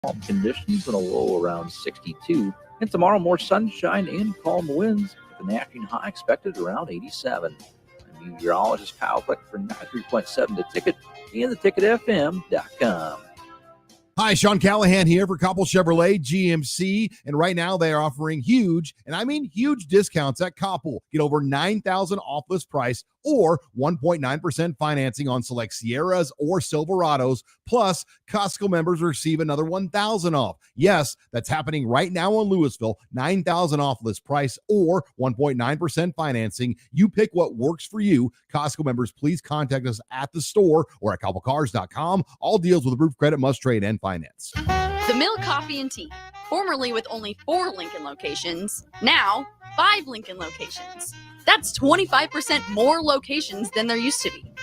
Calm conditions and a low around 62. And tomorrow, more sunshine and calm winds with an afternoon high expected around 87. I'm meteorologist Kyle Fleck for 93.7 The Ticket and theticketfm.com. Hi, Sean Callahan here for Coppell Chevrolet GMC, and right now they are offering huge, and I mean huge discounts at Coppell. Get over $9,000 off list price or 1.9% financing on select Sierras or Silverados. Plus, Costco members receive another $1,000 off. Yes, that's happening right now in Louisville. $9,000 off list price or 1.9% financing. You pick what works for you. Costco members, please contact us at the store or at CoppellCars.com. All deals with approved credit must trade and finance. The Mill Coffee and Tea, formerly with only 4 Lincoln locations, now 5 Lincoln locations. That's 25% more locations than there used to be.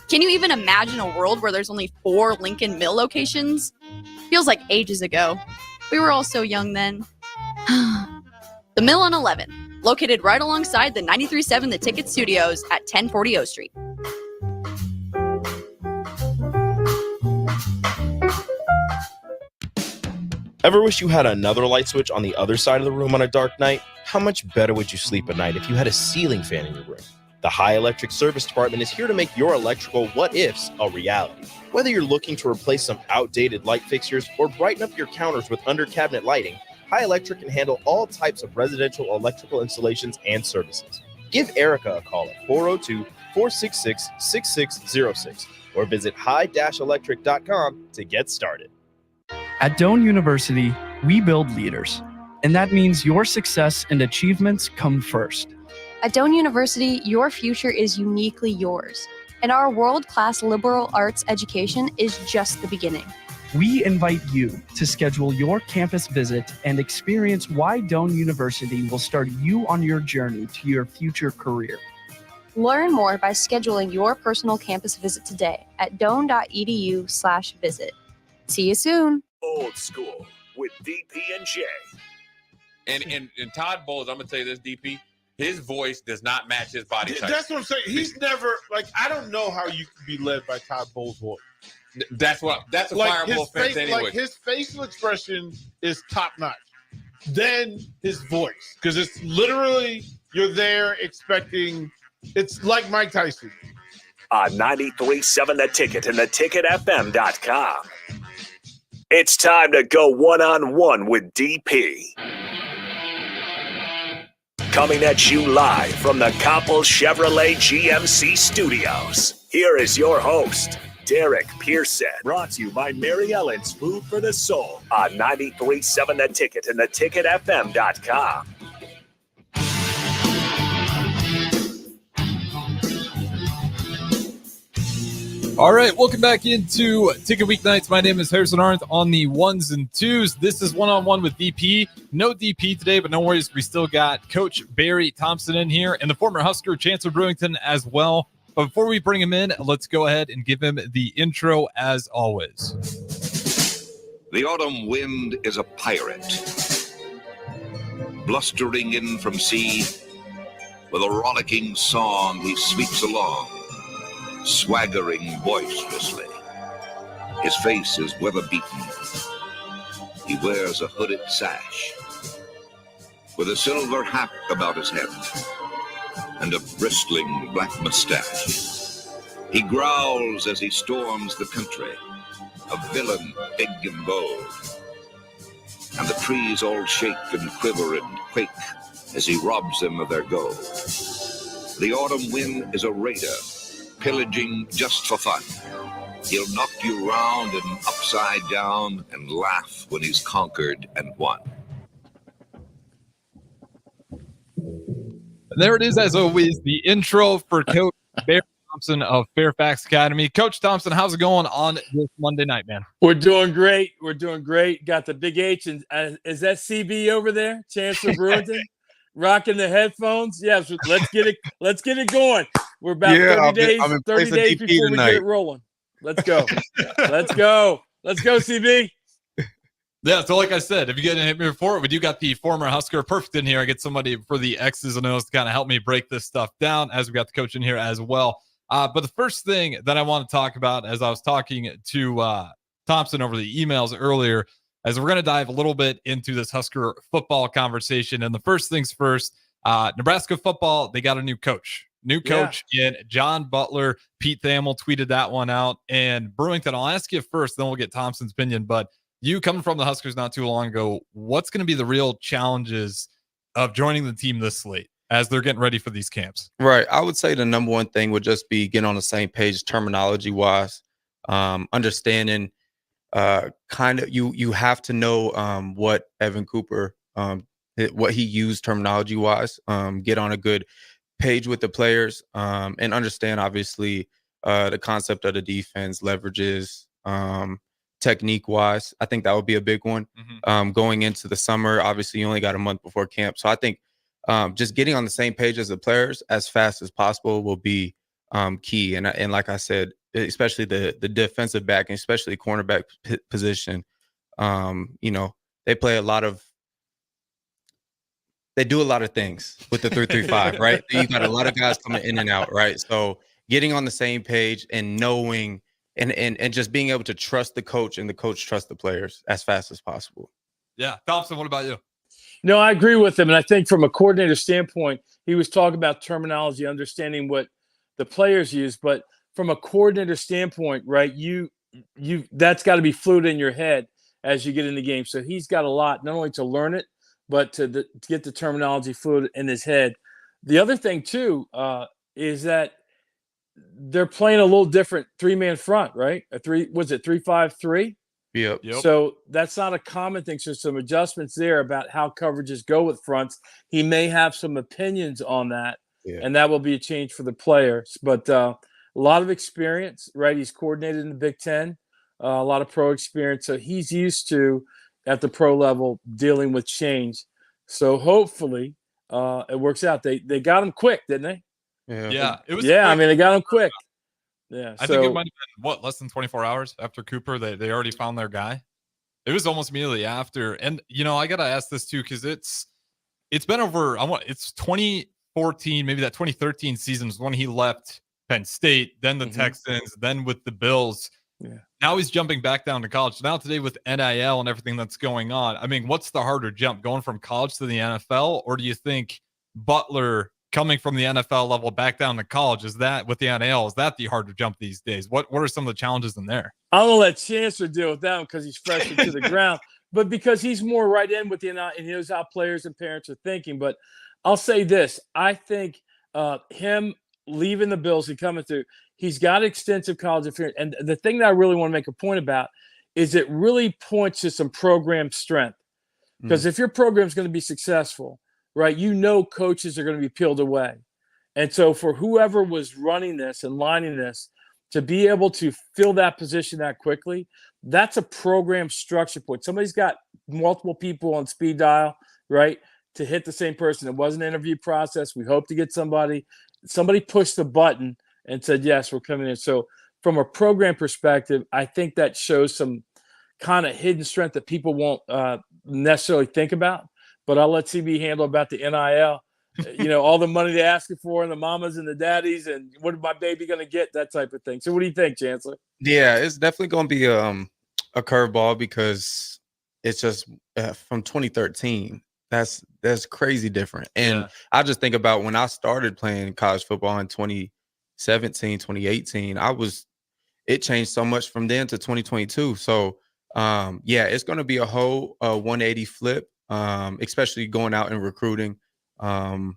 Can you even imagine a world where there's only 4 Lincoln Mill locations? Feels like ages ago. We were all so young then. The Mill on 11, located right alongside the 93.7 The Ticket Studios at 1040 O Street. Ever wish you had another light switch on the other side of the room on a dark night? How much better would you sleep at night if you had a ceiling fan in your room? The High Electric Service Department is here to make your electrical what-ifs a reality. Whether you're looking to replace some outdated light fixtures or brighten up your counters with under-cabinet lighting, High Electric can handle all types of residential electrical installations and services. Give Erica a call at 402-466-6606 or visit high-electric.com to get started. At Doane University, we build leaders, and that means your success and achievements come first. At Doane University, your future is uniquely yours, and our world-class liberal arts education is just the beginning. We invite you to schedule your campus visit and experience why Doane University will start you on your journey to your future career. Learn more by scheduling your personal campus visit today at doane.edu/visit. See you soon. Old School with DP and J. And Todd Bowles, I'm gonna tell you this, DP, his voice does not match his body type. That's what I'm saying. He's never I don't know how you can be led by Todd Bowles' voice. That's a fireable offense anyway. Like his facial expression is top notch. Then his voice, because it's literally you're there expecting. It's like Mike Tyson. On 93.7 The Ticket and theticketfm.com. It's time to go one-on-one with DP. Coming at you live from the Coppell Chevrolet GMC studios. Here is your host, Derek Pearson. Brought to you by Mary Ellen's Food for the Soul on 93.7 The Ticket and theticketfm.com. All right, welcome back into Ticket Weeknights. My name is Harrison Arndt on the ones and twos. This is one-on-one with DP. No DP today, but no worries. We still got Coach Barry Thompson in here and the former Husker Chancellor Brewington as well. But before we bring him in, let's go ahead and give him the intro as always. The autumn wind is a pirate, blustering in from sea. With a rollicking song, he sweeps along, swaggering boisterously. His face is weather-beaten. He wears a hooded sash with a silver hat about his head and a bristling black mustache. He growls as he storms the country, a villain big and bold. And the trees all shake and quiver and quake as he robs them of their gold. The autumn wind is a raider, pillaging just for fun. He'll knock you round and upside down and laugh when he's conquered and won. And there it is, as always, the intro for Coach Barry Thompson of Fairfax Academy. Coach Thompson, how's it going on this Monday night, man? We're doing great. Got the big H. And is that CB over there, Chancellor Brewington? Rocking the headphones? Yes, let's get it going. We're about 30 days before we get it rolling. Let's go. Let's go, CB. Yeah, so like I said, if you get hit me before, we do got the former Husker perfect in here. I get somebody for the X's and O's to kind of help me break this stuff down as we got the coach in here as well. But the first thing that I want to talk about, as I was talking to Thompson over the emails earlier, as we're going to dive a little bit into this Husker football conversation. And the first things first, Nebraska football, they got a new coach. In John Butler. Pete Thamel tweeted that one out. And Brewington, I'll ask you first, then we'll get Thompson's opinion. But you coming from the Huskers not too long ago, what's going to be the real challenges of joining the team this late as they're getting ready for these camps? Right. I would say the number one thing would just be getting on the same page terminology wise, understanding kind of you have to know what Evan Cooper, what he used terminology wise, get on a good page with the players, and understand obviously the concept of the defense, leverages, technique wise. I think that would be a big one. Going into the summer, obviously you only got a month before camp. So I think just getting on the same page as the players as fast as possible will be key. And like I said, especially the defensive back and especially cornerback position, they play they do a lot of things with the 3-3-5, right? You got a lot of guys coming in and out, right? So getting on the same page and knowing and just being able to trust the coach and the coach trust the players as fast as possible. Yeah. Thompson, what about you? No, I agree with him. And I think from a coordinator standpoint, he was talking about terminology, understanding what the players use. But from a coordinator standpoint, right, you that's got to be fluid in your head as you get in the game. So he's got a lot, not only to learn it, but to get the terminology fluid in his head. The other thing, too, is that they're playing a little different three-man front, right? 3-5-3? Yep. So that's not a common thing. So some adjustments there about how coverages go with fronts. He may have some opinions on that, and that will be a change for the players. But a lot of experience, right? He's coordinated in the Big Ten, a lot of pro experience. So he's used to, at the pro level, dealing with change. So hopefully it works out. They got him quick, didn't they? Yeah. It was quick. I mean, they got him quick. Yeah. I think it might have been, less than 24 hours after Cooper, they already found their guy. It was almost immediately after. And, I got to ask this too, because it's been over, it's 2014, maybe that 2013 season is when he left Penn State, then the Texans, then with the Bills. Yeah. Now he's jumping back down to college. Now today with NIL and everything that's going on, I mean, what's the harder jump, going from college to the NFL? Or do you think Butler coming from the NFL level back down to college, is that with the NIL, is that the harder jump these days? What are some of the challenges in there? I'm going to let Chancellor deal with that one because he's fresh into the ground, but because he's more right in with the NIL and he knows how players and parents are thinking. But I'll say this. I think him leaving the Bills and coming through, he's got extensive college experience. And the thing that I really want to make a point about is it really points to some program strength. Because if your program is going to be successful, right, coaches are going to be peeled away. And so for whoever was running this and lining this, to be able to fill that position that quickly, that's a program structure point. Somebody's got multiple people on speed dial, right, to hit the same person. It wasn't an interview process. We hope to get somebody pushed the button and said, yes, we're coming in. So from a program perspective, I think that shows some kind of hidden strength that people won't necessarily think about. But I'll let CB handle about the NIL, all the money they're asking for and the mamas and the daddies and what is my baby going to get, that type of thing. So what do you think, Chancellor? Yeah, it's definitely going to be a curveball because it's just from 2013. That's crazy different. And I just think about when I started playing college football in 2017, 2018, it changed so much from then to 2022. So it's going to be a whole 180 flip. Especially going out and recruiting, during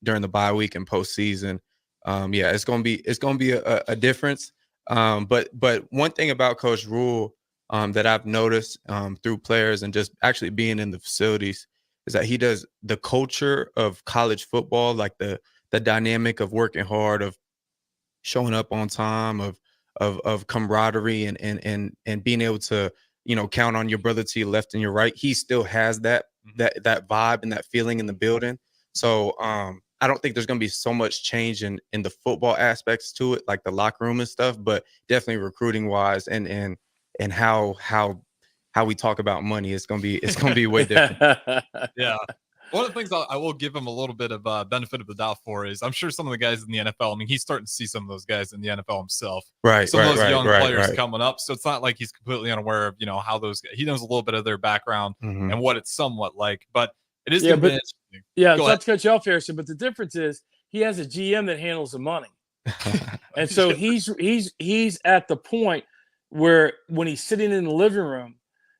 the bye week and postseason. It's going to be a difference. But one thing about Coach Rule that I've noticed through players and just actually being in the facilities is that he does the culture of college football, like the dynamic of working hard, of showing up on time, of camaraderie and being able to count on your brother to your left and your right. He still has that vibe and that feeling in the building. So I don't think there's going to be so much change in the football aspects to it, like the locker room and stuff, but definitely recruiting wise and how we talk about money. It's going to be way different. Yeah. One of the things I will give him a little bit of benefit of the doubt for is I'm sure some of the guys in the NFL, I mean, he's starting to see some of those guys in the NFL himself. Right. Some of those young players coming up. So it's not like he's completely unaware of, how those guys, he knows a little bit of their background and what it's somewhat like. But it is going to be interesting. Yeah, it's not to cut you off, Harrison, but the difference is he has a GM that handles the money. And so he's at the point where when he's sitting in the living room,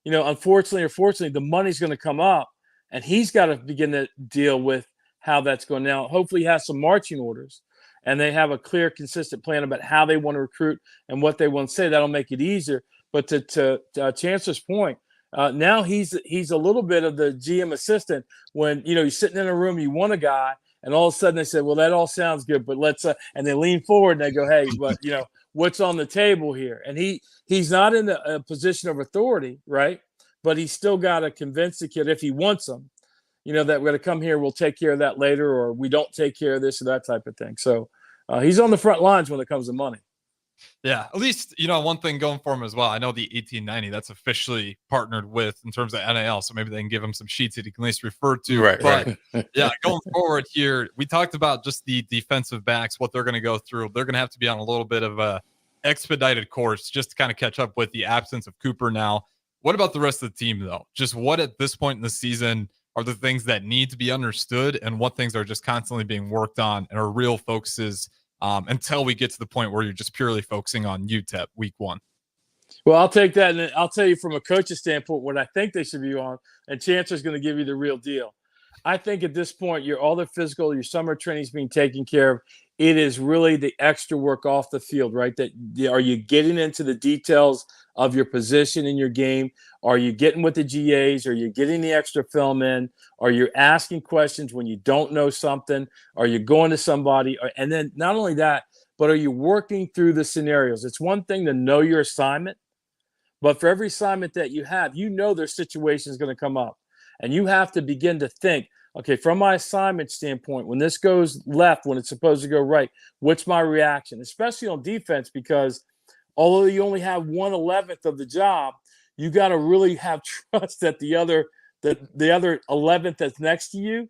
unfortunately or fortunately, the money's going to come up and he's got to begin to deal with how that's going. Now, hopefully he has some marching orders and they have a clear, consistent plan about how they want to recruit and what they want to say. That'll make it easier. But to Chancellor's point, now he's a little bit of the GM assistant when, you're sitting in a room, you want a guy, and all of a sudden they say, well, that all sounds good, but let's and they lean forward and they go, hey, but what's on the table here? And he's not in a position of authority, right? But he's still got to convince the kid if he wants them, that we're going to come here, we'll take care of that later, or we don't take care of this or that type of thing. So he's on the front lines when it comes to money. Yeah, at least, one thing going for him as well. I know the 1890, that's officially partnered with in terms of NIL, so maybe they can give him some sheets that he can at least refer to. Right. Yeah, going forward here, we talked about just the defensive backs, what they're going to go through. They're going to have to be on a little bit of a expedited course just to kind of catch up with the absence of Cooper now. What about the rest of the team, though? Just what at this point in the season are the things that need to be understood and what things are just constantly being worked on and are real focuses until we get to the point where you're just purely focusing on UTEP week 1? Well, I'll take that, and I'll tell you from a coach's standpoint what I think they should be on, and Chancellor's going to give you the real deal. I think at this point, all the physical, your summer training's being taken care of. It is really the extra work off the field, right? Are you getting into the details of your position in your game? Are you getting with the GAs? Are you getting the extra film in? Are you asking questions when you don't know something? Are you going to somebody? And then not only that, but are you working through the scenarios? It's one thing to know your assignment, but for every assignment that you have, there's situations going to come up. And you have to begin to think, okay, from my assignment standpoint, when this goes left, when it's supposed to go right, what's my reaction? Especially on defense, because although you only have 1/11th of the job, you got to really have trust that the other 11th that's next to you,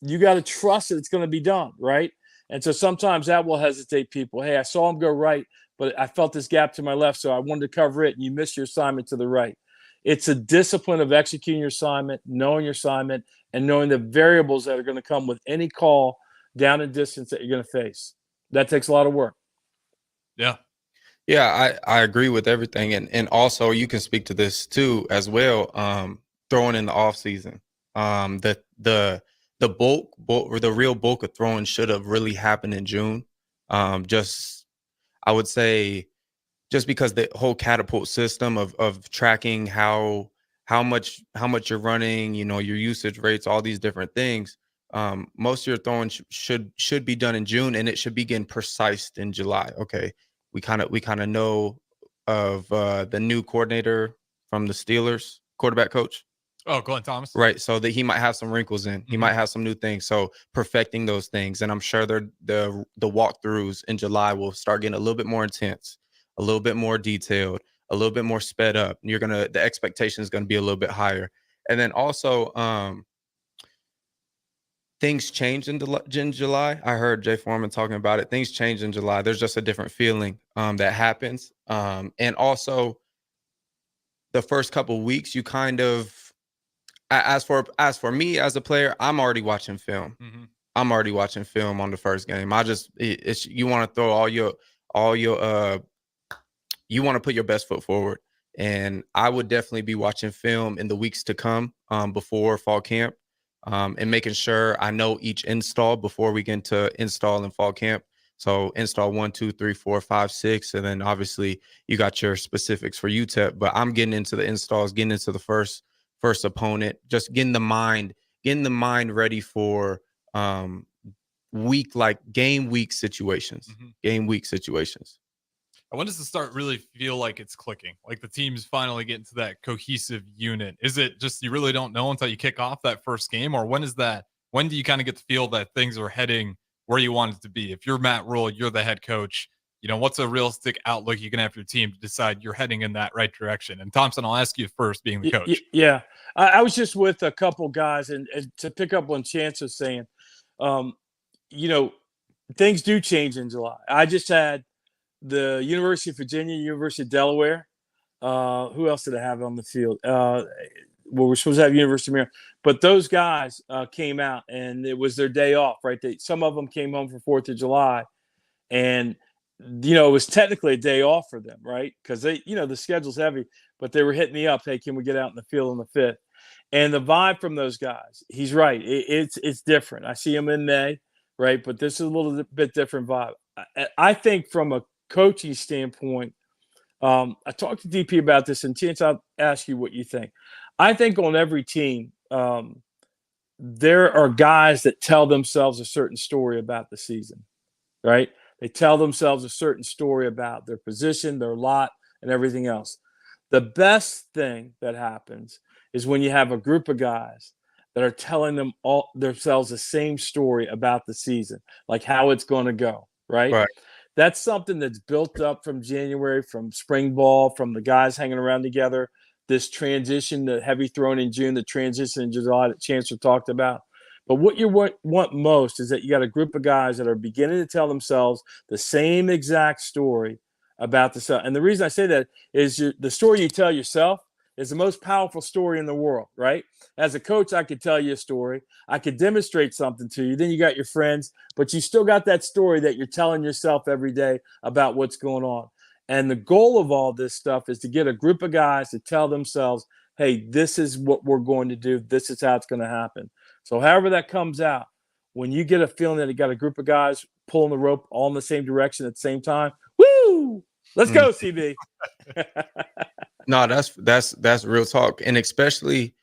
you got to trust that it's going to be done, right? And so sometimes that will hesitate people. Hey, I saw him go right, but I felt this gap to my left, so I wanted to cover it, and you missed your assignment to the right. It's a discipline of executing your assignment, knowing your assignment, and knowing the variables that are going to come with any call down and distance that you're going to face. That takes a lot of work. Yeah. Yeah, I agree with everything. And also you can speak to this too as well. Throwing in the off season. The bulk or the real bulk of throwing should have really happened in June. I would say just because the whole catapult system of tracking how much you're running, your usage rates, all these different things. Most of your throwing should be done in June, and it should begin precise in July. Okay. We kind of know of the new coordinator from the Steelers, quarterback coach. Oh, Glenn Thomas. Right. So that he might have some wrinkles in. He might have some new things. So perfecting those things. And I'm sure the walkthroughs in July will start getting a little bit more intense, a little bit more detailed, a little bit more sped up. The expectation is going to be a little bit higher. And then also things change in July. I heard Jay Foreman talking about it. Things change in July. There's just a different feeling that happens. And also the first couple of weeks, you kind of, as for me as a player, I'm already watching film. Mm-hmm. I'm already watching film on the first game. You want to throw you want to put your best foot forward. And I would definitely be watching film in the weeks to come before fall camp. And making sure I know each install before we get into install in fall camp. So install 1, 2, 3, 4, 5, 6. And then obviously you got your specifics for UTEP, but I'm getting into the installs, getting into the first opponent, just getting the mind ready for game week situations, game week situations. When does it start really feel like it's clicking? Like the team's finally getting to that cohesive unit? Is it just you really don't know until you kick off that first game? Or when do you kind of get the feel that things are heading where you want it to be? If you're Matt Rule, you're the head coach, what's a realistic outlook you can have for your team to decide you're heading in that right direction? And Thompson, I'll ask you first, being the coach. Yeah. I was just with a couple guys, and to pick up on Chance was saying, things do change in July. I just had the University of Virginia, University of Delaware. Who else did I have on the field? We're supposed to have University of Maryland. But those guys came out, and it was their day off, right? Some of them came home for 4th of July. And, it was technically a day off for them, right? Because the schedule's heavy, but they were hitting me up. Hey, can we get out in the field on the 5th? And the vibe from those guys, he's right. It's different. I see him in May, right? But this is a little bit different vibe. I think from a coaching standpoint, I talked to DP about this, and Chance, I'll ask you what you think. I think on every team, there are guys that tell themselves a certain story about the season, right? They tell themselves a certain story about their position, their lot, and everything else. The best thing that happens is when you have a group of guys that are telling themselves the same story about the season, like how it's going to go, right? That's something that's built up from January, from spring ball, from the guys hanging around together. This transition, the heavy throwing in June, the transition in July that Chancellor talked about. But what you want most is that you got a group of guys that are beginning to tell themselves the same exact story about the stuff. And the reason I say that is the story you tell yourself is the most powerful story in the world, right? As a coach, I could tell you a story. I could demonstrate something to you. Then you got your friends, but you still got that story that you're telling yourself every day about what's going on. And the goal of all this stuff is to get a group of guys to tell themselves, hey, this is what we're going to do. This is how it's going to happen. So however that comes out, when you get a feeling that you got a group of guys pulling the rope all in the same direction at the same time, woo! Let's go, CB. No, that's real talk. And especially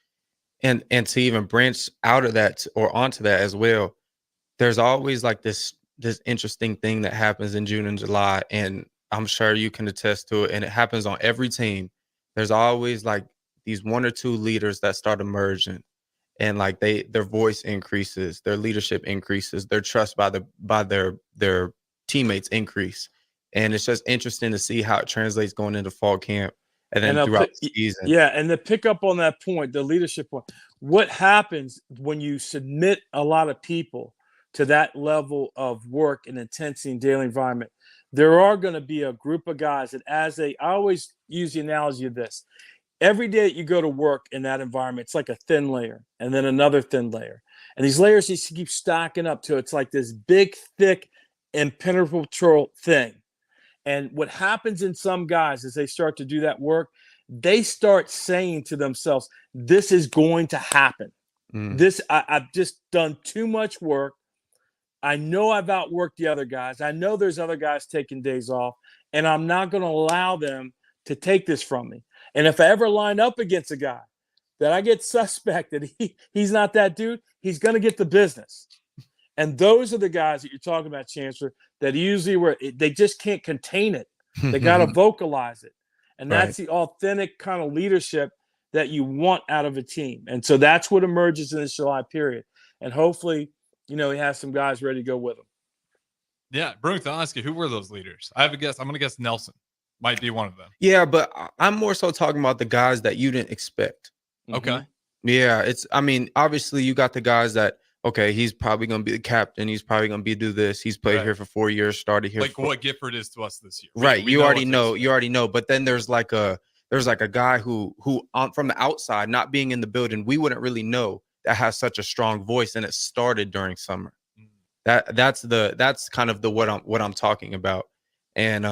and to even branch out of that or onto that as well, there's always like this interesting thing that happens in June and July. And I'm sure you can attest to it. And it happens on every team. There's always like these one or two leaders that start emerging, and like their voice increases, their leadership increases, their trust by their teammates increase. And it's just interesting to see how it translates going into fall camp and then throughout the season. Yeah, and to pick up on that point, the leadership point, what happens when you submit a lot of people to that level of work and intensity and daily environment? There are going to be a group of guys that I always use the analogy of this. Every day that you go to work in that environment, it's like a thin layer and then another thin layer. And these layers just keep stacking up to it's like this big, thick, impenetrable thing. And what happens in some guys as they start to do that work, they start saying to themselves, this is going to happen. I've just done too much work. I know I've outworked the other guys. I know there's other guys taking days off, and I'm not going to allow them to take this from me. And if I ever line up against a guy that I get suspected, he's not that dude, he's going to get the business. And those are the guys that you're talking about, Chancellor, that usually they just can't contain it. They got to vocalize it. And that's the authentic kind of leadership that you want out of a team. And so that's what emerges in this July period. And hopefully, he has some guys ready to go with him. Yeah, Bruce, I'll ask you, who were those leaders? I have a guess. I'm going to guess Nelson might be one of them. Yeah, but I'm more so talking about the guys that you didn't expect. Okay. Yeah, obviously you got the guys that, okay, he's probably going to be the captain. He's probably going to do this. He's played here for 4 years, started here. Like what Gifford is to us this year. Right. You already know. But then there's like a guy who from the outside, not being in the building, we wouldn't really know that has such a strong voice, and it started during summer. That's kind of what I'm talking about. And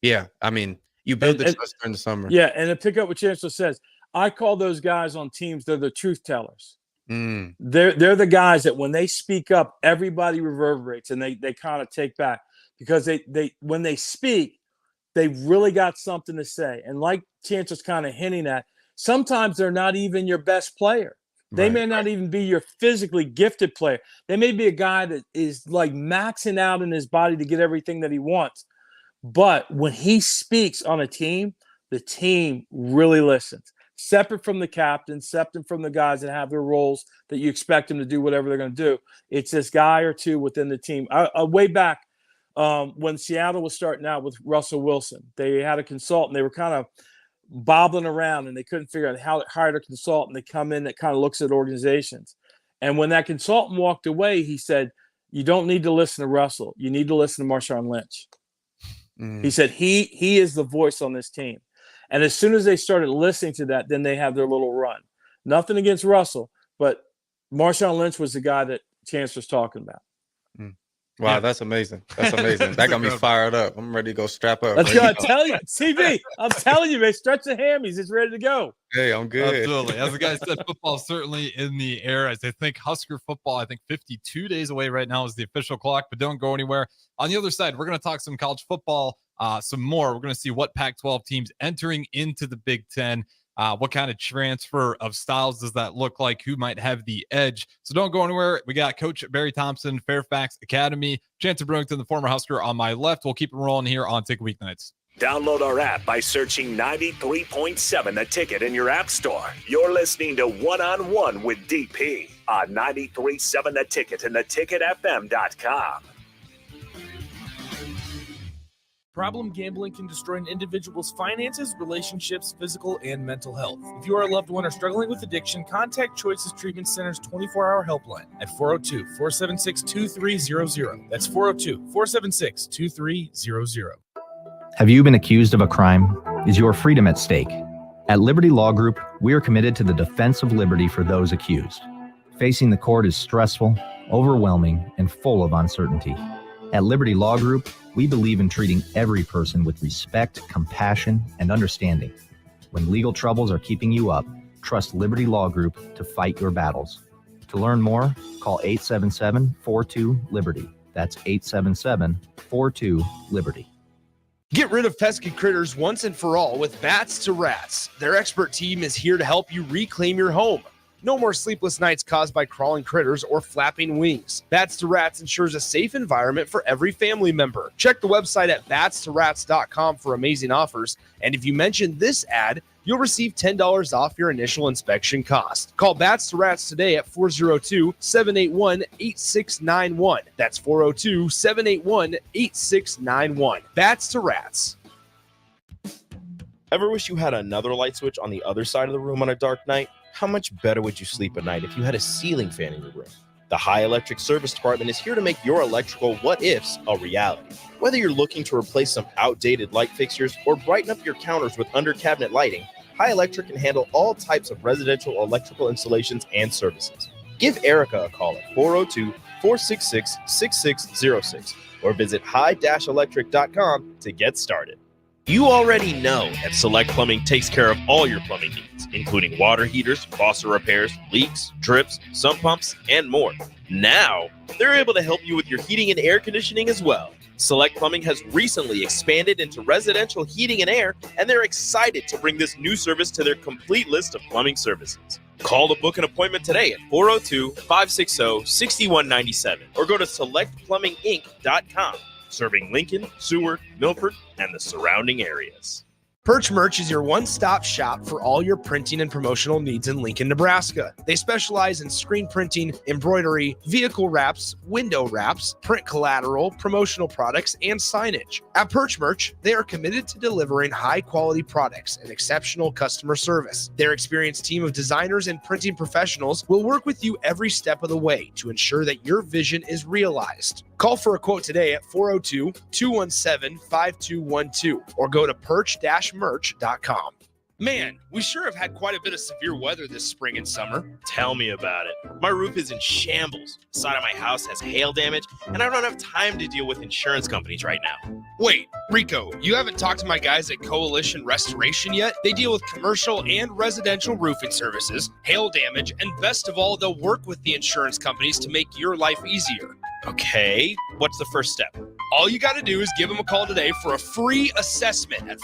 you build the trust during the summer. Yeah, and to pick up what Chancellor says, I call those guys on teams, they're the truth tellers. They're the guys that when they speak up, everybody reverberates and they kind of take back, because they when they speak, they really got something to say. And like Chancellor's kind of hinting at, sometimes they're not even your best player. They may not even be your physically gifted player. They may be a guy that is like maxing out in his body to get everything that he wants. But when he speaks on a team, the team really listens. Separate from the captain, separate from the guys that have their roles that you expect them to do whatever they're going to do. It's this guy or two within the team. Way back, when Seattle was starting out with Russell Wilson. They had a consultant. They were kind of bobbling around, and they couldn't figure out how to hire a consultant. They come in that kind of looks at organizations. And when that consultant walked away, he said, you don't need to listen to Russell. You need to listen to Marshawn Lynch. He said he is the voice on this team. And as soon as they started listening to that, then they have their little run. Nothing against Russell, but Marshawn Lynch was the guy that Chance was talking about. Wow, that's amazing. That's amazing. That got me fired up. I'm ready to go strap up. Let's go. I tell you, CB, I'm telling you, man, stretch the hammies. It's ready to go. Hey, I'm good. Absolutely. As the guy said, football is certainly in the air. As I think Husker football, 52 days away right now is the official clock, but don't go anywhere. On the other side, we're going to talk some college football, some more. We're going to see what Pac-12 teams entering into the Big Ten. What kind of transfer of styles does that look like? Who might have the edge? So don't go anywhere. We got Coach Barry Thompson, Fairfax Academy, Chancellor Brewington, the former Husker, on my left. We'll keep it rolling here on Ticket Weeknights. Download our app by searching 93.7 The Ticket in your app store. You're listening to One-on-One with DP on 93.7 The Ticket and theticketfm.com. Problem gambling can destroy an individual's finances, relationships, physical, and mental health. If you or a loved one are struggling with addiction, contact Choices Treatment Center's 24-hour helpline at 402-476-2300. That's 402-476-2300. Have you been accused of a crime? Is your freedom at stake? At Liberty Law Group, we are committed to the defense of liberty for those accused. Facing the court is stressful, overwhelming, and full of uncertainty. At Liberty Law Group, we believe in treating every person with respect, compassion, and understanding. When legal troubles are keeping you up, trust Liberty Law Group to fight your battles. To learn more, call 877-42-LIBERTY. That's 877-42-LIBERTY. Get rid of pesky critters once and for all with Bats to Rats. Their expert team is here to help you reclaim your home. No more sleepless nights caused by crawling critters or flapping wings. Bats to Rats ensures a safe environment for every family member. Check the website at batstoRats.com for amazing offers. And if you mention this ad, you'll receive $10 off your initial inspection cost. Call Bats to Rats today at 402-781-8691. That's 402-781-8691. Bats to Rats. Ever wish you had another light switch on the other side of the room on a dark night? How much better would you sleep at night if you had a ceiling fan in your room? The High Electric Service Department is here to make your electrical what-ifs a reality. Whether you're looking to replace some outdated light fixtures or brighten up your counters with under-cabinet lighting, High Electric can handle all types of residential electrical installations and services. Give Erica a call at 402-466-6606 or visit high-electric.com to get started. You already know that Select Plumbing takes care of all your plumbing needs, including water heaters, faucet repairs, leaks, drips, sump pumps, and more. Now, they're able to help you with your heating and air conditioning as well. Select Plumbing has recently expanded into residential heating and air, and they're excited to bring this new service to their complete list of plumbing services. Call to book an appointment today at 402-560-6197 or go to selectplumbinginc.com. Serving Lincoln, Seward, Milford, and the surrounding areas. Perch Merch is your one-stop shop for all your printing and promotional needs in Lincoln, Nebraska. They specialize in screen printing, embroidery, vehicle wraps, window wraps, print collateral, promotional products, and signage. At Perch Merch, they are committed to delivering high-quality products and exceptional customer service. Their experienced team of designers and printing professionals will work with you every step of the way to ensure that your vision is realized. Call for a quote today at 402-217-5212 or go to perch-merch.com. Man, we sure have had quite a bit of severe weather this spring and summer. Tell me about it. My roof is in shambles. The side of my house has hail damage, and I don't have time to deal with insurance companies right now. Wait, Rico, you haven't talked to my guys at Coalition Restoration yet? They deal with commercial and residential roofing services, hail damage, and best of all, they'll work with the insurance companies to make your life easier. Okay, what's the first step? All you got to do is give them a call today for a free assessment at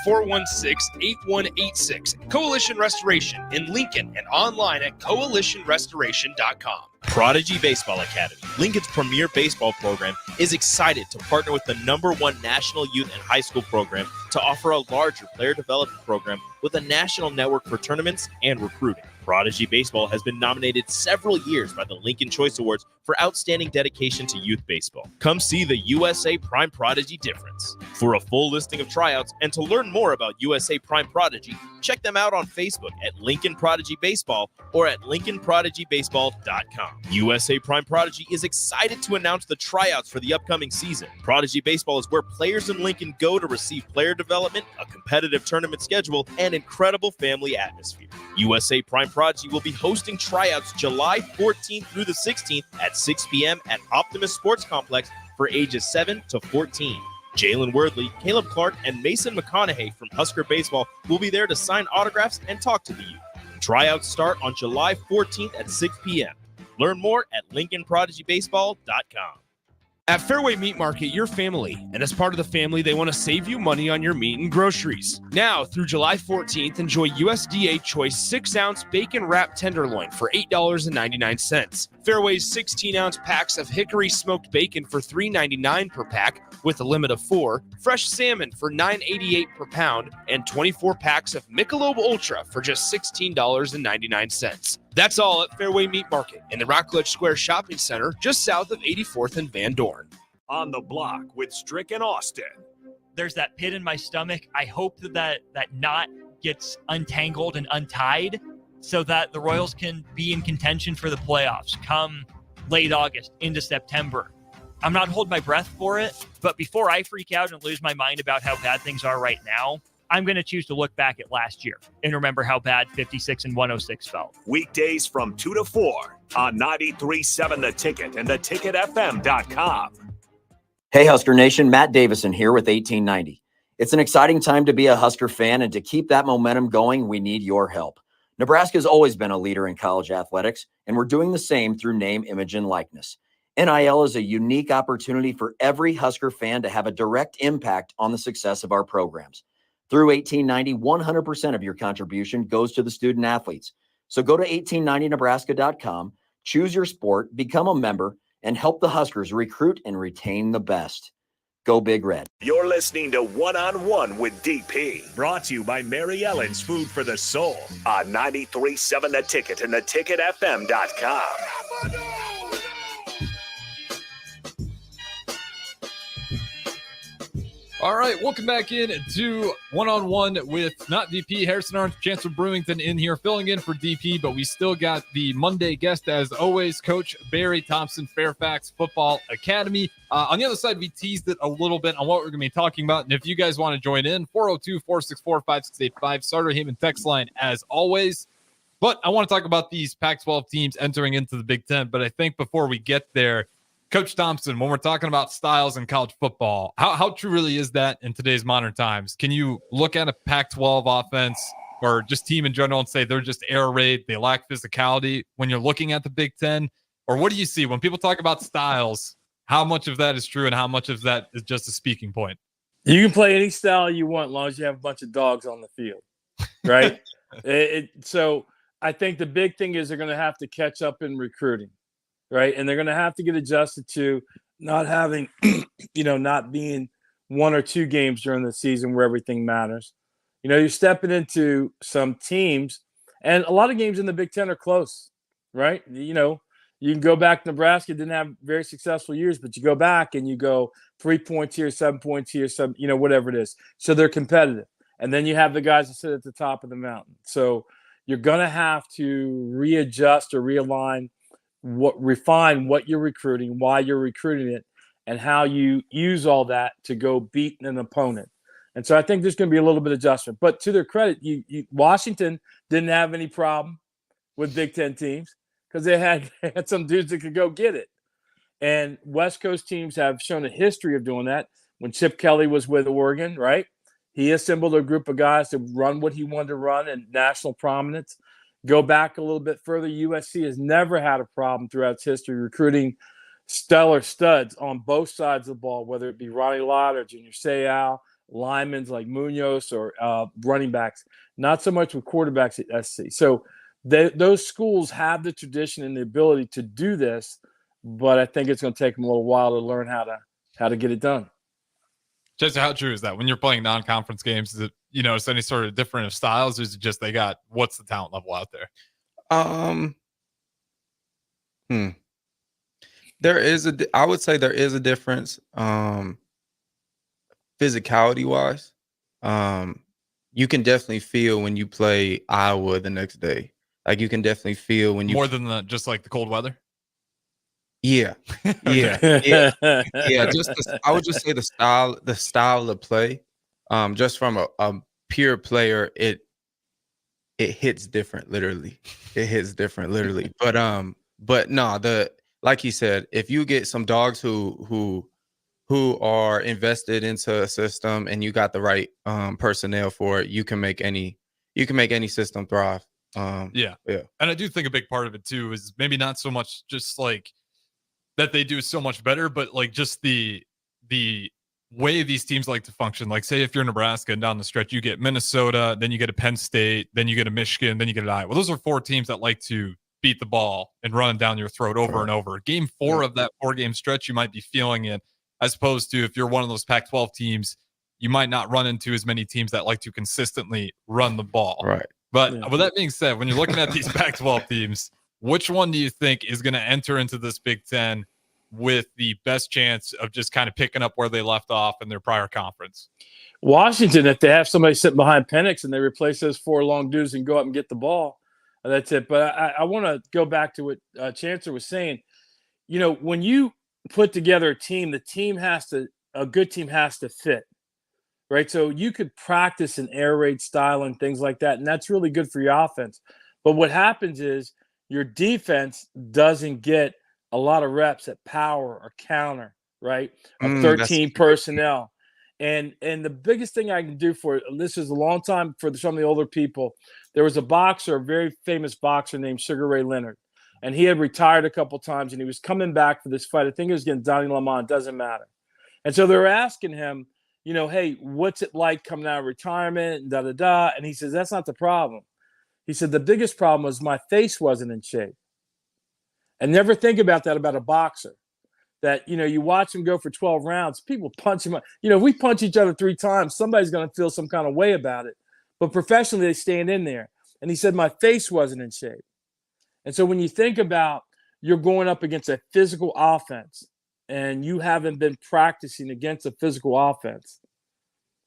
402-416-8186. Coalition Restoration in Lincoln and online at coalitionrestoration.com. Prodigy Baseball Academy, Lincoln's premier baseball program, is excited to partner with the #1 national youth and high school program to offer a larger player development program with a national network for tournaments and recruiting. Prodigy Baseball has been nominated several years by the Lincoln Choice Awards for outstanding dedication to youth baseball. Come see the USA Prime Prodigy difference. For a full listing of tryouts and to learn more about USA Prime Prodigy, check them out on Facebook at Lincoln Prodigy Baseball or at LincolnProdigyBaseball.com. USA Prime Prodigy is excited to announce the tryouts for the upcoming season. Prodigy Baseball is where players in Lincoln go to receive player development, a competitive tournament schedule, and incredible family atmosphere. USA Prime Prodigy will be hosting tryouts July 14th through the 16th at 6 p.m. at Optimus Sports Complex for ages 7 to 14. Jalen Wordley, Caleb Clark, and Mason McConaughey from Husker Baseball will be there to sign autographs and talk to the youth. Tryouts start on July 14th at 6 p.m. Learn more at LincolnProdigyBaseball.com. At Fairway Meat Market, you're family, and as part of the family, they want to save you money on your meat and groceries. Now, through July 14th, enjoy USDA Choice 6-ounce bacon wrap tenderloin for $8.99. Fairway's 16-ounce packs of hickory smoked bacon for $3.99 per pack, with a limit of 4, fresh salmon for $9.88 per pound, and 24 packs of Michelob Ultra for just $16.99. That's all at Fairway Meat Market in the Rockledge Square Shopping Center, just south of 84th and Van Dorn. On the Block with Strick and Austin. There's that pit in my stomach. I hope that knot gets untangled and untied so that the Royals can be in contention for the playoffs come late August into September. I'm not holding my breath for it, but before I freak out and lose my mind about how bad things are right now, I'm going to choose to look back at last year and remember how bad 56 and 106 felt. Weekdays from 2 to 4 on 93.7 The Ticket and theticketfm.com. Hey, Husker Nation, Matt Davison here with 1890. It's an exciting time to be a Husker fan, and to keep that momentum going, we need your help. Nebraska has always been a leader in college athletics, and we're doing the same through name, image, and likeness. NIL is a unique opportunity for every Husker fan to have a direct impact on the success of our programs. Through 1890, 100% of your contribution goes to the student athletes. So go to 1890nebraska.com, choose your sport, become a member, and help the Huskers recruit and retain the best. Go Big Red. You're listening to One-on-One with DP, brought to you by Mary Ellen's Food for the Soul on 93.7 The Ticket and theticketfm.com. All right, welcome back in to One-on-One with not DP, Harrison Arns, Chancellor Brewington in here, filling in for DP, but we still got the Monday guest, as always, Coach Barry Thompson, Fairfax Football Academy. On the other side, we teased it a little bit on what we're going to be talking about, and if you guys want to join in, 402-464-5685, Starter Heyman text line, as always. But I want to talk about these Pac-12 teams entering into the Big Ten, but I think before we get there, Coach Thompson, when we're talking about styles in college football, how true really is that in today's modern times? Can you look at a Pac-12 offense or just team in general and say they're just air raid, they lack physicality when you're looking at the Big Ten? Or what do you see when people talk about styles? How much of that is true and how much of that is just a speaking point? You can play any style you want as long as you have a bunch of dogs on the field, right? So I think the big thing is they're going to have to catch up in recruiting. Right. And they're going to have to get adjusted to not having, not being 1 or 2 games during the season where everything matters. You're stepping into some teams, and a lot of games in the Big Ten are close. Right. You can go back. Nebraska didn't have very successful years, but you go back and you go 3 points here, 7 points here, whatever it is. So they're competitive. And then you have the guys that sit at the top of the mountain. So you're going to have to readjust or realign, refine what you're recruiting, why you're recruiting it, and how you use all that to go beat an opponent. And so I think there's going to be a little bit of adjustment. But to their credit, Washington didn't have any problem with Big Ten teams because they had some dudes that could go get it. And West Coast teams have shown a history of doing that. When Chip Kelly was with Oregon, right, he assembled a group of guys to run what he wanted to run in national prominence. Go back a little bit further, USC has never had a problem throughout its history recruiting stellar studs on both sides of the ball, whether it be Ronnie Lott or Junior Seau, linemen like Munoz, or running backs. Not so much with quarterbacks at SC. So those schools have the tradition and the ability to do this, but I think it's going to take them a little while to learn how to get it done. Just how true is that when you're playing non-conference games? Is it, is any sort of different of styles, or is it just what's the talent level out there? I would say there is a difference, physicality wise. You can definitely feel when you play Iowa the next day. Like you can definitely feel when you more than just like the cold weather. Yeah. Yeah. I would just say the style of play, just from a pure player, it hits different, literally. It hits different, literally. But no, like you said, if you get some dogs who are invested into a system and you got the right personnel for it, you can make any system thrive. Yeah. And I do think a big part of it too is maybe not so much just like that they do so much better, but like just the way these teams like to function. Like say if you're Nebraska and down the stretch, you get Minnesota, then you get a Penn State, then you get a Michigan, then you get an Iowa. Those are 4 teams that like to beat the ball and run down your throat over and over. Game 4 of that 4-game stretch, you might be feeling it, as opposed to if you're one of those Pac-12 teams, you might not run into as many teams that like to consistently run the ball. Right. But with that being said, when you're looking at these Pac-12 teams, which one do you think is going to enter into this Big Ten with the best chance of just kind of picking up where they left off in their prior conference? Washington, if they have somebody sitting behind Penix and they replace those 4 long dudes and go up and get the ball, that's it. But I want to go back to what Chancellor was saying. When you put together a team, a good team has to fit, right? So you could practice an air raid style and things like that, and that's really good for your offense. But what happens is your defense doesn't get a lot of reps at power or counter, right? Of 13 personnel. And the biggest thing I can do this is a long time for some of the older people. There was a very famous boxer named Sugar Ray Leonard, and he had retired a couple times, and he was coming back for this fight. I think it was against Donnie Lamont, doesn't matter. And so they were asking him, hey, what's it like coming out of retirement and da-da-da? And he says, that's not the problem. He said, the biggest problem was my face wasn't in shape. And never think about that about a boxer. That, you watch him go for 12 rounds, people punch him. If we punch each other 3 times, somebody's going to feel some kind of way about it. But professionally, they stand in there. And he said, my face wasn't in shape. And so when you think about you're going up against a physical offense and you haven't been practicing against a physical offense,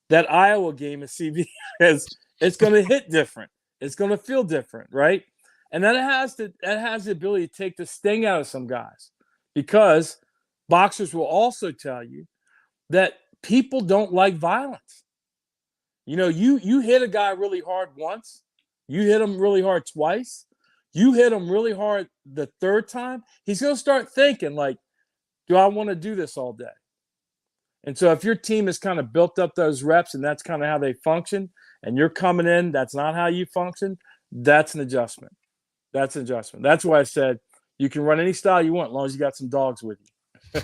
that Iowa game at CB it's going to hit different. It's going to feel different, right? And that has the ability to take the sting out of some guys, because boxers will also tell you that people don't like violence. You hit a guy really hard once, you hit him really hard twice, you hit him really hard the 3rd time, he's going to start thinking like, do I want to do this all day? And so if your team has kind of built up those reps and that's kind of how they function, and you're coming in, that's not how you function, that's an adjustment. That's an adjustment. That's why I said you can run any style you want as long as you got some dogs with you.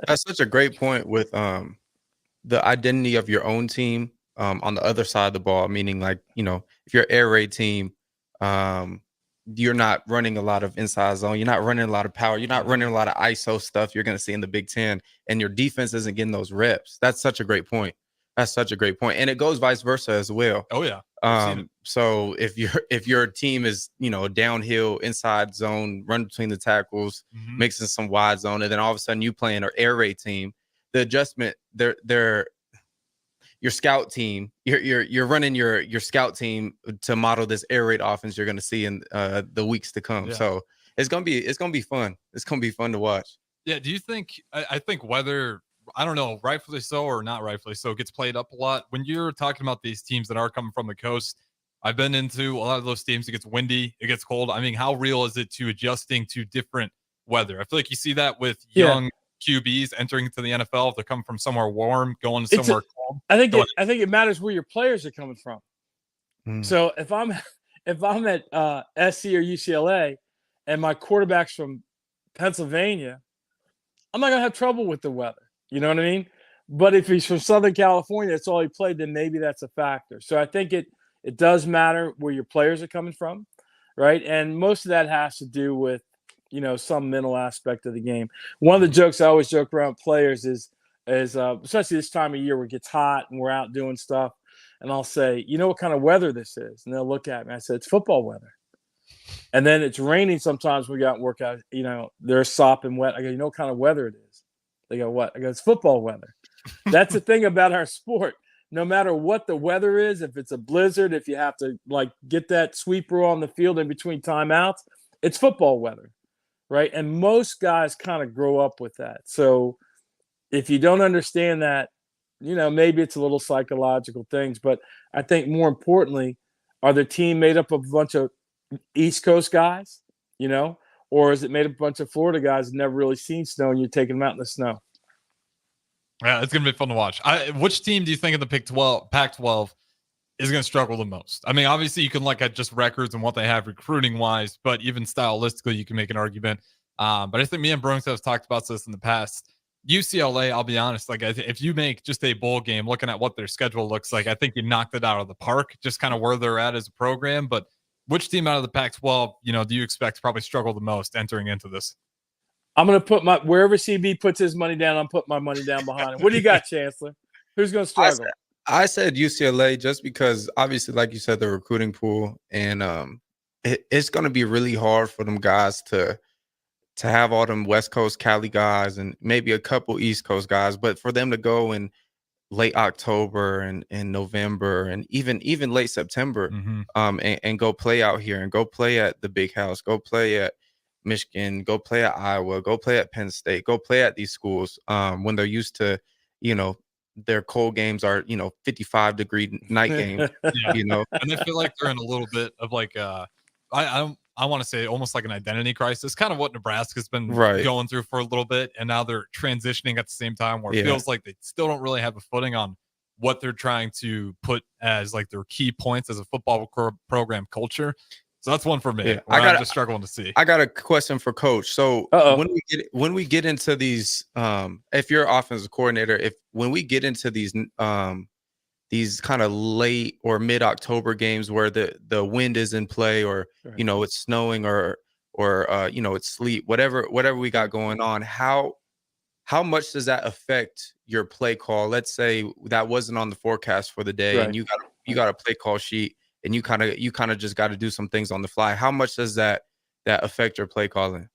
That's such a great point with the identity of your own team on the other side of the ball, meaning like, if you're an air raid team, you're not running a lot of inside zone. You're not running a lot of power. You're not running a lot of ISO stuff you're going to see in the Big Ten, and your defense isn't getting those reps. That's such a great point. And it goes vice versa as well. Oh yeah. So if your team is, downhill, inside zone, run between the tackles, mixing some wide zone, and then all of a sudden you playing an air raid team, the adjustment, they're your scout team, you're running your scout team to model this air raid offense you're going to see in the weeks to come. Yeah. So it's gonna be fun. It's gonna be fun to watch. Yeah. Do you think? I think whether, I don't know, rightfully so or not rightfully so, gets played up a lot when you're talking about these teams that are coming from the coast. I've been into a lot of those teams. It gets windy, it gets cold. I mean, how real is it to adjusting to different weather? I feel like you see that with young QBs entering into the NFL. If they're coming from somewhere warm, going to somewhere cold. I think it matters where your players are coming from. So if I'm at SC or UCLA and my quarterback's from Pennsylvania, I'm not gonna have trouble with the weather. You know what I mean? But if he's from Southern California, that's all he played, then maybe that's a factor. So I think it does matter where your players are coming from. right? And most of that has to do with, some mental aspect of the game. One of the jokes I always joke around with players is especially this time of year where it gets hot and we're out doing stuff, and I'll say, you know what kind of weather this is? And they'll look at me. I said, it's football weather. And then it's raining sometimes when we go out and work out, they're sopping wet. I go, you know what kind of weather it is? They go, what? I go, it's football weather. That's the thing about our sport. No matter what the weather is, if it's a blizzard, if you have to get that sweeper on the field in between timeouts, it's football weather, right? And most guys kind of grow up with that. So if you don't understand that, maybe it's a little psychological things. But I think more importantly, are the team made up of a bunch of East Coast guys, or is it made up of a bunch of Florida guys that never really seen snow and you're taking them out in the snow? Yeah, it's going to be fun to watch. Which team do you think of the Pac-12 is going to struggle the most? I mean, obviously you can look at just records and what they have recruiting-wise, but even stylistically you can make an argument. But I think me and Brooks have talked about this in the past. UCLA, I'll be honest, if you make just a bowl game, looking at what their schedule looks like, I think you knocked it out of the park, just kind of where they're at as a program. But which team out of the Pac-12, do you expect to probably struggle the most entering into this? I'm going to put wherever CB puts his money down, I'm putting my money down behind him. What do you got, Chancellor? Who's going to struggle? I said UCLA just because, obviously, like you said, the recruiting pool, and it's going to be really hard for them guys to have all them West Coast Cali guys and maybe a couple East Coast guys, but for them to go in late October and November and even late September, and go play out here and go play at the Big House, go play at Michigan, go play at Iowa, go play at Penn State, go play at these schools when they're used to, their cold games are, 55-degree night games, And I feel like they're in a little bit of I want to say almost like an identity crisis, kind of what Nebraska's been going through for a little bit. And now they're transitioning at the same time where it feels like they still don't really have a footing on what they're trying to put as their key points as a football program culture. So that's one for me. Yeah. I'm just struggling to see. I got a question for Coach. So when we get into these, if you're offensive coordinator, when we get into these kind of late or mid-October games where the wind is in play, or it's snowing, or it's sleet, whatever we got going on, how much does that affect your play call? Let's say that wasn't on the forecast for the day, and you got a play call sheet, and you kind of just got to do some things on the fly. How much does that affect your play calling?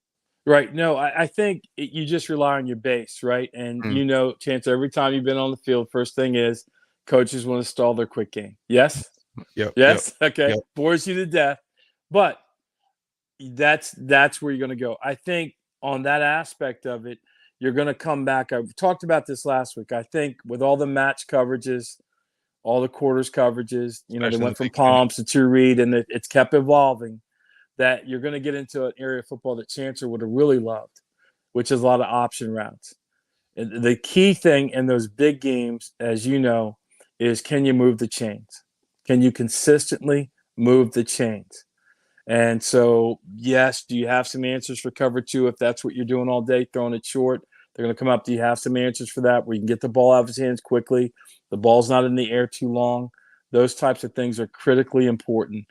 Right. No, I think you just rely on your base, right? And Chance, every time you've been on the field, first thing is coaches want to stall their quick game. Yes? Yep. Yes? Yep. Okay. Yep. Bores you to death. But that's where you're going to go. I think on that aspect of it, you're going to come back. I've talked about this last week. I think with all the match coverages, all the quarters coverages, they went from Palms to two read, and it's kept evolving, that you're going to get into an area of football that Chancellor would have really loved, which is a lot of option routes. And the key thing in those big games, as you know, is can you move the chains? Can you consistently move the chains? And so, yes, do you have some answers for cover two if that's what you're doing all day, throwing it short? They're going to come up. Do you have some answers for that where you can get the ball out of his hands quickly? The ball's not in the air too long. Those types of things are critically important.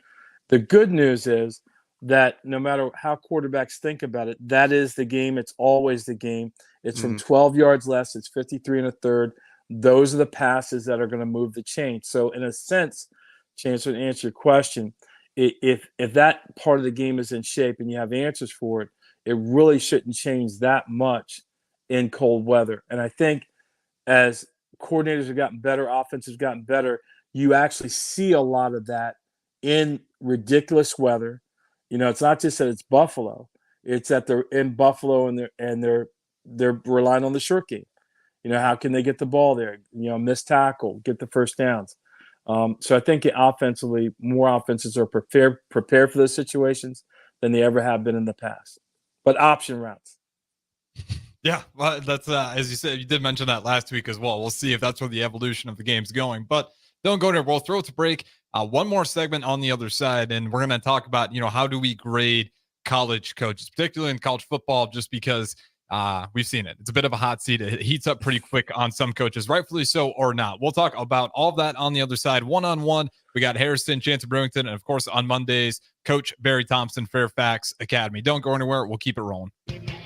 The good news is that no matter how quarterbacks think about it, that is the game. It's always the game. It's from 12 yards less. It's 53 1/3. Those are the passes that are going to move the chain. So in a sense, Chancellor, to answer your question, if that part of the game is in shape and you have answers for it, it really shouldn't change that much in cold weather. And I think as coordinators have gotten better, offenses have gotten better, you actually see a lot of that in ridiculous weather. It's not just that it's Buffalo; it's that they're in Buffalo and they're relying on the short game. How can they get the ball there? Miss tackle, get the first downs. So I think offensively, more offenses are prepared for those situations than they ever have been in the past. But option routes. Yeah, well, that's as you said, you did mention that last week as well. We'll see if that's where the evolution of the game's going. But don't go there. We'll throw it to break. One more segment on the other side, and we're going to talk about, how do we grade college coaches, particularly in college football, just because we've seen it. It's a bit of a hot seat. It heats up pretty quick on some coaches, rightfully so or not. We'll talk about all of that on the other side, one-on-one We got Harrison, Chance of Brewington, and of course on Mondays, Coach Barry Thompson, Fairfax Academy. Don't go anywhere. We'll keep it rolling.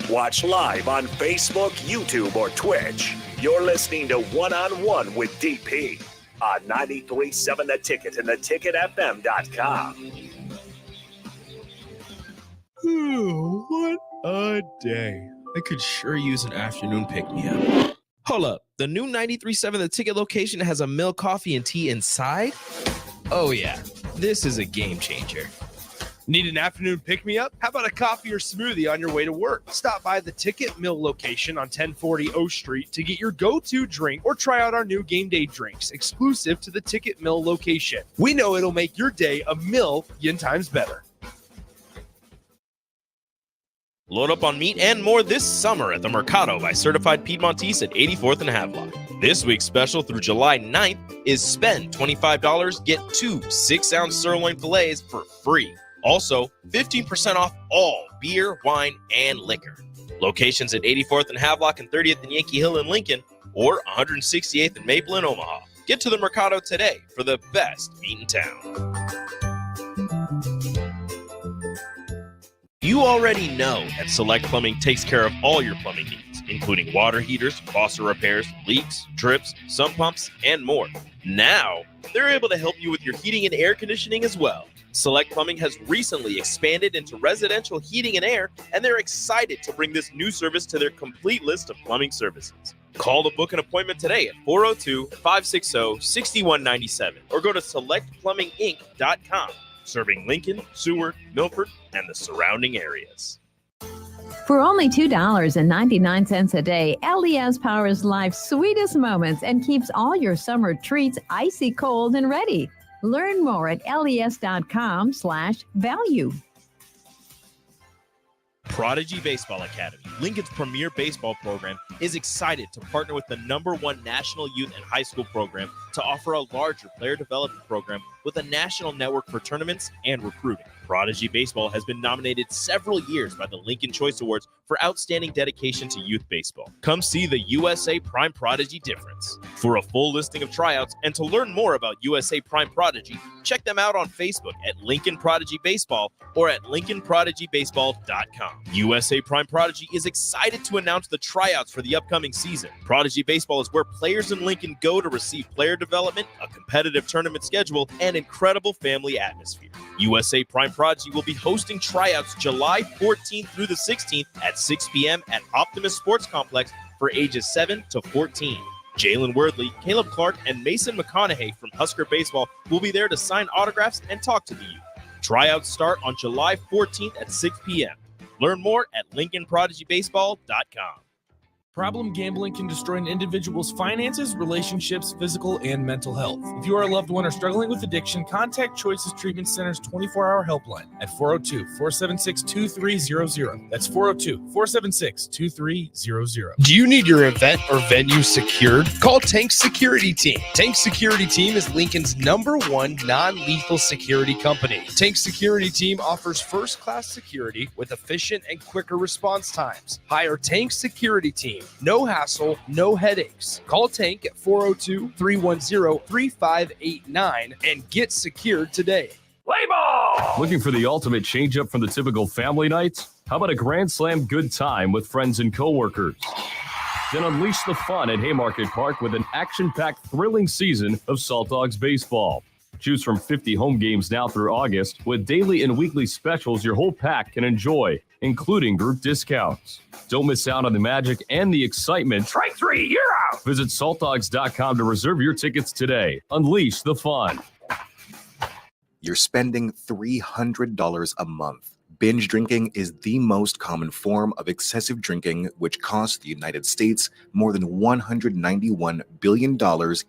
Watch live on Facebook, YouTube, or Twitch. You're listening to One-on-One with DP on 93.7 The Ticket and theticketfm.com. Ooh, what a day. I could sure use an afternoon pick-me-up. Hold up. The new 93.7 The Ticket location has a milk, coffee, and tea inside? Oh, yeah. This is a game changer. Need an afternoon pick-me-up? How about a coffee or smoothie on your way to work? Stop by the Ticket Mill location on 1040 O Street to get your go-to drink or try out our new game day drinks exclusive to the Ticket Mill location. We know it'll make your day a million times better. Load up on meat and more this summer at the Mercado by Certified Piedmontese at 84th and Havelock. This week's special through July 9th is spend $25, get 2 6-ounce sirloin fillets for free. Also, 15% off all beer, wine, and liquor. Locations at 84th and Havelock and 30th and Yankee Hill in Lincoln, or 168th and Maple in Omaha. Get to the Mercado today for the best meat in town. You already know that Select Plumbing takes care of all your plumbing needs, including water heaters, faucet repairs, leaks, drips, sump pumps, and more. Now, they're able to help you with your heating and air conditioning as well. Select Plumbing has recently expanded into residential heating and air, and they're excited to bring this new service to their complete list of plumbing services. Call to book an appointment today at 402-560-6197 or go to selectplumbinginc.com, serving Lincoln, Seward, Milford, and the surrounding areas. For only $2.99 a day, LES powers life's sweetest moments and keeps all your summer treats icy cold and ready. Learn more at les.com/value. Prodigy Baseball Academy, Lincoln's premier baseball program, is excited to partner with the #1 national youth and high school program to offer a larger player development program with a national network for tournaments and recruiting. Prodigy Baseball has been nominated several years by the Lincoln Choice Awards for outstanding dedication to youth baseball. Come see the USA Prime Prodigy difference. For a full listing of tryouts and to learn more about USA Prime Prodigy, check them out on Facebook at Lincoln Prodigy Baseball or at lincolnprodigybaseball.com. USA Prime Prodigy is excited to announce the tryouts for the upcoming season. Prodigy Baseball is where players in Lincoln go to receive player development, a competitive tournament schedule, and incredible family atmosphere. USA Prime Prodigy will be hosting tryouts July 14th through the 16th at 6 p.m. at Optimus Sports Complex for ages 7 to 14. Jalen Wordley, Caleb Clark, and Mason McConaughey from Husker Baseball will be there to sign autographs and talk to the youth. Tryouts start on July 14th at 6 p.m. Learn more at LincolnProdigybaseball.com. Problem gambling can destroy an individual's finances, relationships, physical, and mental health. If you are a loved one or struggling with addiction, contact Choices Treatment Center's 24-hour helpline at 402-476-2300. That's 402-476-2300. Do you need your event or venue secured? Call Tank Security Team. Tank Security Team is Lincoln's #1 non-lethal security company. Tank Security Team offers first-class security with efficient and quicker response times. Hire Tank Security Team. No hassle, no headaches. Call Tank at 402-310-3589 and get secured today. Play ball! Looking for the ultimate change-up from the typical family nights? How about a Grand Slam good time with friends and coworkers? Then unleash the fun at Haymarket Park with an action-packed, thrilling season of Salt Dogs baseball. Choose from 50 home games now through August with daily and weekly specials your whole pack can enjoy, including group discounts. Don't miss out on the magic and the excitement. Strike three, you're out! Visit saltdogs.com to reserve your tickets today. Unleash the fun. You're spending $300 a month. Binge drinking is the most common form of excessive drinking, which costs the United States more than $191 billion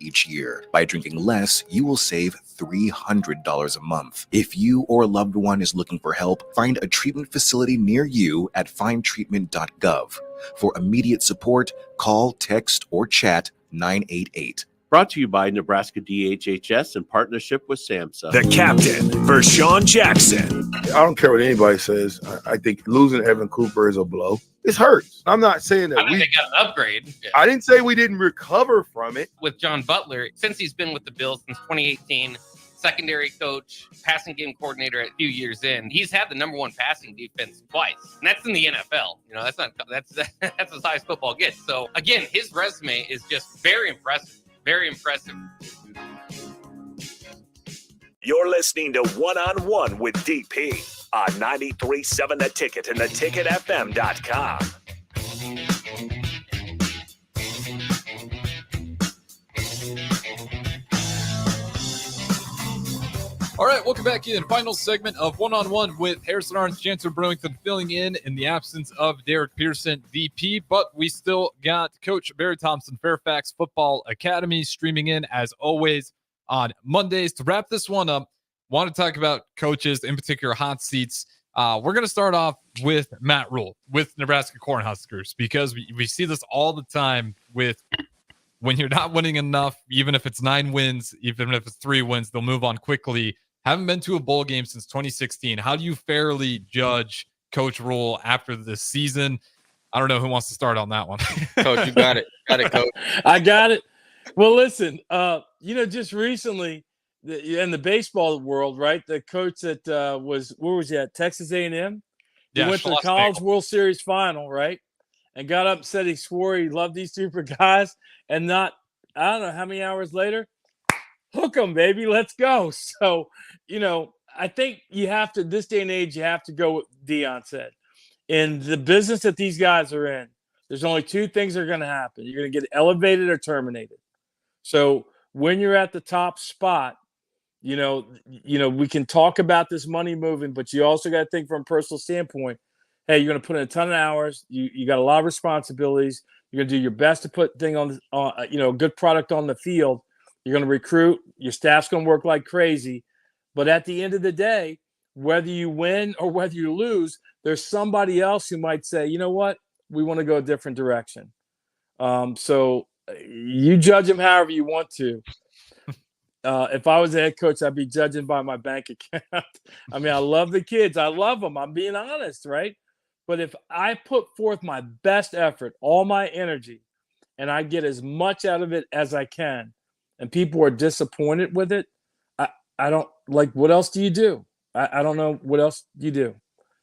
each year. By drinking less, you will save $300 a month. If you or a loved one is looking for help, find a treatment facility near you at findtreatment.gov. For immediate support, call, text, or chat 988. Brought to you by Nebraska DHHS in partnership with SAMHSA. The captain, Vershawn Jackson. I don't care what anybody says. I think losing Evan Cooper is a blow. It hurts. I'm not saying that I think they got an upgrade. I didn't say we didn't recover from it. With John Butler, since he's been with the Bills since 2018, secondary coach, passing game coordinator a few years in. He's had the number one passing defense twice, and that's in the NFL. That's as high as football gets. So again, his resume is just very impressive. Very impressive. You're listening to One on One with DP on 93.7 The Ticket and theticketfm.com. All right, welcome back in. Final segment of One-on-One with Harrison Arns, Chancellor Brewington filling in the absence of Derek Pearson, VP. But we still got Coach Barry Thompson, Fairfax Football Academy, streaming in as always on Mondays. To wrap this one up, want to talk about coaches, in particular hot seats. We're going to start off with Matt Rule with Nebraska Cornhuskers, because we see this all the time with when you're not winning enough, even if it's 9 wins, even if it's 3 wins, they'll move on quickly. Haven't been to a bowl game since 2016. How do you fairly judge Coach Rule after this season? I don't know who wants to start on that one. Coach, you got it. Got it, Coach. I got it. Well, listen, just recently in the baseball world, right? The coach that where was he at? Texas A&M? He went to the College World Series final, right? And got up and said he swore he loved these super guys, and I don't know how many hours later, hook 'em, baby, let's go. So, I think you have to, this day and age, you have to go what Deion said. In the business that these guys are in, there's only 2 things that are going to happen. You're going to get elevated or terminated. So when you're at the top spot, we can talk about this money moving, but you also got to think from a personal standpoint. Hey, you're going to put in a ton of hours. You got a lot of responsibilities. You're going to do your best to put thing on good product on the field. You're going to recruit. Your staff's going to work like crazy. But at the end of the day, whether you win or whether you lose, there's somebody else who might say, you know what, we want to go a different direction. So you judge them however you want to. If I was a head coach, I'd be judging by my bank account. I mean, I love the kids. I love them. I'm being honest, right? But if I put forth my best effort, all my energy, and I get as much out of it as I can, and people are disappointed with it, I don't like, what else do you do? I don't know what else you do.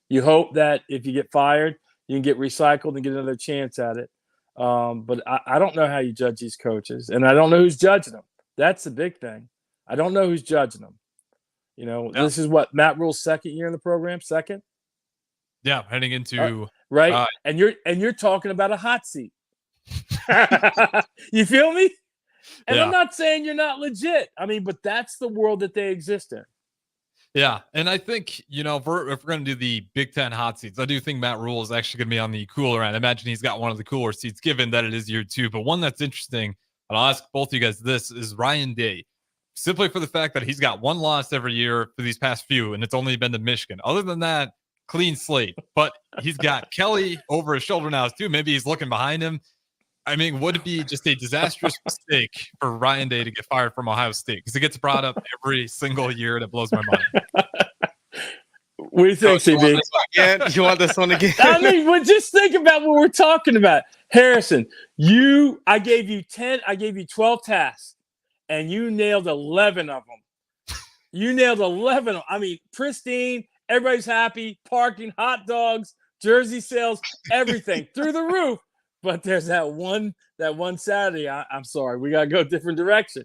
You hope that if you get fired, you can get recycled and get another chance at it. But I don't know how you judge these coaches, and I don't know who's judging them. That's the big thing. I don't know who's judging them. This is what Matt Rule's second year in the program, second. Yeah, heading into right, and you're talking about a hot seat. You feel me? And I'm not saying you're not legit. I mean, but that's the world that they exist in. Yeah, and I think, if we're going to do the Big Ten hot seats, I do think Matt Rule is actually going to be on the cooler end. I imagine he's got one of the cooler seats, given that it is year 2. But one that's interesting, and I'll ask both of you guys this, is Ryan Day. Simply for the fact that he's got 1 loss every year for these past few, and it's only been to Michigan. Other than that, clean slate. But he's got Kelly over his shoulder now, too. Maybe he's looking behind him. I mean, would it be just a disastrous mistake for Ryan Day to get fired from Ohio State? Because it gets brought up every single year, and it blows my mind. What do you think, CB? You want this one again? I mean, but just think about what we're talking about. Harrison, I gave you 12 tasks, and you nailed 11 of them. You nailed 11 of them. I mean, pristine, everybody's happy, parking, hot dogs, jersey sales, everything through the roof. But there's that one Saturday. I'm sorry, we gotta go a different direction.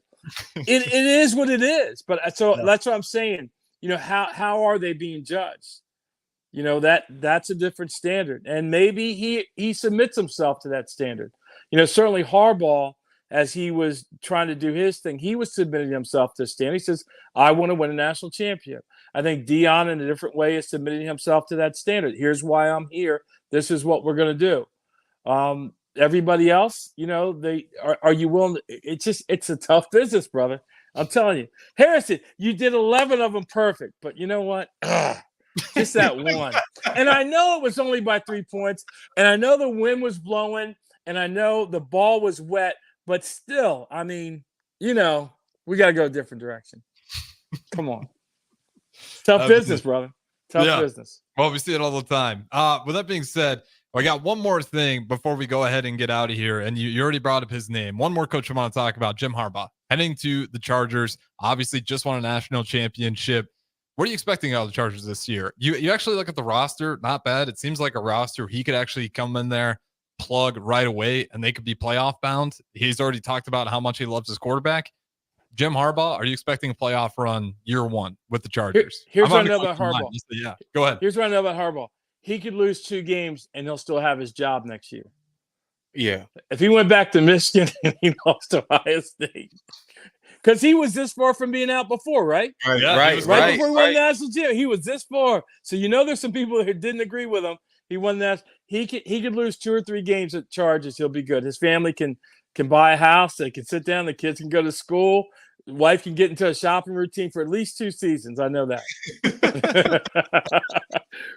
It is what it is. But that's what I'm saying. How are they being judged? That's a different standard, and maybe he submits himself to that standard. Certainly Harbaugh, as he was trying to do his thing, he was submitting himself to a standard. He says, "I want to win a national championship." I think Deion, in a different way, is submitting himself to that standard. Here's why I'm here. This is what we're going to do. Everybody else, are you willing to, it's a tough business, brother. I'm telling you. Harrison, you did 11 of them perfect, but you know what? Just that one. And I know it was only by 3 points, and I know the wind was blowing, and I know the ball was wet, but still, I mean, we got to go a different direction. Come on. Tough business, brother. Tough business. Well, we see it all the time. With that being said, I got one more thing before we go ahead and get out of here. And you already brought up his name. One more coach I want to talk about, Jim Harbaugh. heading to the Chargers. Obviously, just won a national championship. What are you expecting out of the Chargers this year? You actually look at the roster, not bad. It seems like a roster he could actually come in there, plug right away, and they could be playoff bound. He's already talked about how much he loves his quarterback. Jim Harbaugh, are you expecting a playoff run year one with the Chargers? Here's what I know about Harbaugh. Yeah, go ahead. Here's what I know about Harbaugh. He could lose 2 games and he'll still have his job next year. Yeah. If he went back to Michigan and he lost to Ohio State, because he was this far from being out before, right? Right, Yeah, Right before he won the national championship, he was this far. So there's some people who didn't agree with him. He won that. He could lose 2 or 3 games at Chargers. He'll be good. His family can buy a house. They can sit down. The kids can go to school. The wife can get into a shopping routine for at least 2 seasons. I know that.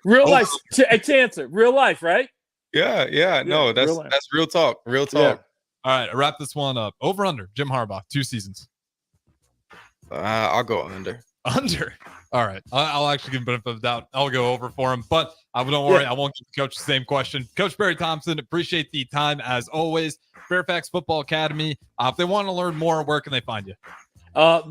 Real life. Chancer. Real life, right? Yeah. No, that's real talk. Real talk. Yeah. All right, I'll wrap this one up. Over under, Jim Harbaugh, 2 seasons. I'll go under. Under. All right. I'll actually give him a benefit of the doubt. I'll go over for him. But don't worry, I won't give the coach the same question. Coach Barry Thompson, appreciate the time as always. Fairfax Football Academy. If they want to learn more, where can they find you? Go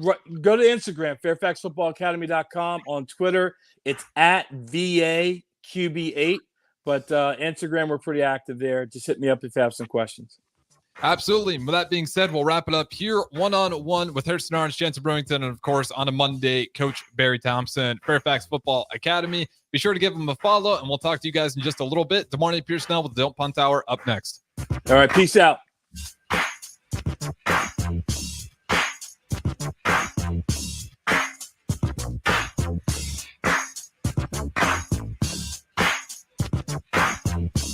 to Instagram, fairfaxfootballacademy.com. On Twitter, it's at VAQB8. But Instagram, we're pretty active there. Just hit me up if you have some questions. Absolutely. With that being said, we'll wrap it up here one-on-one with Harrison Arns, Jansen Brewington, and of course on a Monday, Coach Barry Thompson, Fairfax Football Academy. Be sure to give him a follow, and we'll talk to you guys in just a little bit. DeMarne Pierce now with the Don't Punt Hour up next. All right, peace out.